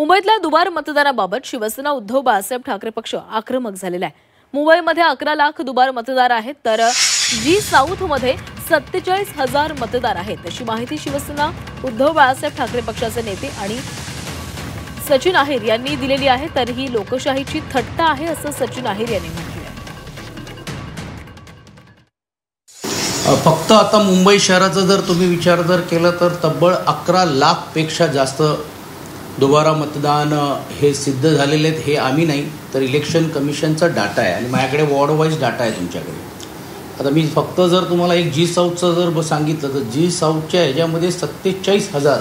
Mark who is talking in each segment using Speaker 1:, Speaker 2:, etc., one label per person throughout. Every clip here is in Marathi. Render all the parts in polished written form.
Speaker 1: मुंबईतल्या दुबार मतदानाबाबत शिवसेना उद्धव बाळासाहेब ठाकरे पक्ष आक्रमक झालेला आहे। मुंबईमध्ये 11 लाख दुबार मतदार आहेत, तर जी साऊथमध्ये 47,000 मतदार आहेत, अशी माहिती शिवसेना उद्धव बाळासाहेब ठाकरे पक्षाचे नेते आणि सचिन अहिर यांनी दिलेली आहे। तर ही लोकशाहीची थट्टा आहे, असं सचिन अहिर यांनी म्हटलं आहे।
Speaker 2: फक्त आता मुंबई शहराचा जर तुम्ही विचार केला तर तब्बल 11 लाख पेक्षा जास्त दुबारा मतदान हे सिद्ध झालेले आहेत। हे आम्ही नाही तर इलेक्शन कमिशनचा डाटा आहे आणि माझ्याकडे वॉर्ड वाईज डाटा आहे तुमच्याकडे। आता मी फक्त जर तुम्हाला एक जी साऊथचं जर सांगितलं तर जी साऊथच्या ह्याच्यामध्ये 47,000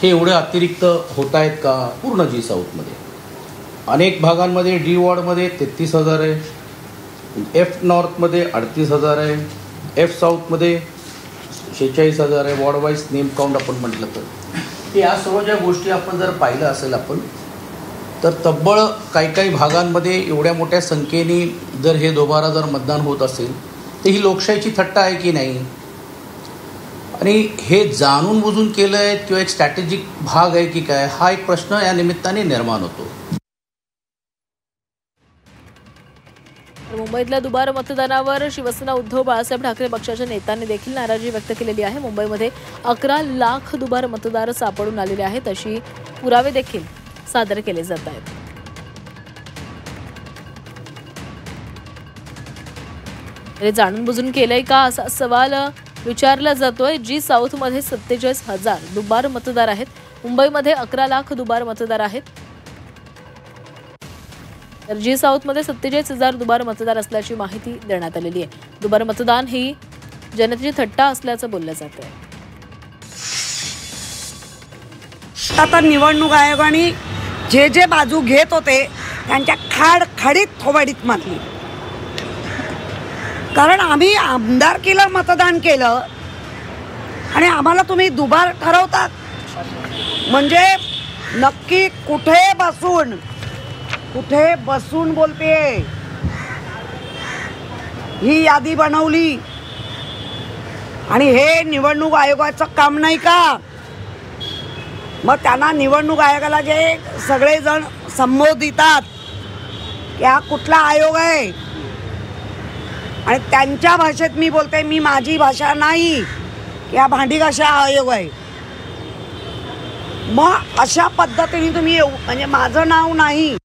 Speaker 2: हे एवढे अतिरिक्त होत आहेत का पूर्ण जी साऊथमध्ये। अनेक भागांमध्ये डी वॉर्डमध्ये 33,000 आहे, एफ नॉर्थमध्ये 38,000 आहे, एफ साऊथमध्ये 46,000 आहे। वॉर्ड वाईज नेम काउंट आपण म्हटलं तर या सर्व ज्या गोष्टी आपण जर पाहिलं असेल आपण तर तब्बल काही भागांमध्ये एवढ्या मोठ्या संख्येने जर हे दोबारा जर मतदान होत असेल तर ही लोकशाहीची थट्टा आहे की नाही, आणि हे जाणून बुजून केलं आहे किंवा एक स्ट्रॅटेजिक भाग आहे की काय, हा एक प्रश्न या निमित्ताने निर्माण होतो।
Speaker 1: मुंबईतल्या दुबार मतदानावर शिवसेना उद्धव बाळासाहेब ठाकरे पक्षाच्या नेत्यांनी देखील नाराजी व्यक्त केलेली आहे। मुंबईमध्ये 11 लाख दुबार मतदार सापडून आलेले आहेत, अशी पुरावे देखील सादर केले जात आहेत। हे जाणून बुजून केलंय का असा सवाल विचारला जातोय। जी साऊथमध्ये 47,000 दुबार मतदार आहेत, मुंबईमध्ये 11 लाख दुबार मतदार आहेत, तर जी साऊथमध्ये 47,000 दुबार मतदार असल्याची माहिती देण्यात आलेली आहे। दुबार मतदान ही जनतेची थट्टा असल्याचं बोललं जातंय।
Speaker 3: आता निवडणूक आयोगाने जे बाजू घेत होते त्यांच्या खाडीत थोबाडीत मारली, कारण आम्ही आमदारकीला मतदान केलं आणि आम्हाला तुम्ही दुबार ठरवतात म्हणजे नक्की कुठे बसून बोलते ही यादी बनवली, आणि हे निवडणूक आयोगाचं काम नाही का? मग त्यांना निवडणूक आयोगाला जे सगळेजण संबोधितात की हा कुठला आयोग आहे, आणि त्यांच्या भाषेत मी बोलते, मी माझी भाषा नाही की हा भांडी घासा आयोग आहे। मग अशा पद्धतीने तुम्ही म्हणजे माझं नाव नाही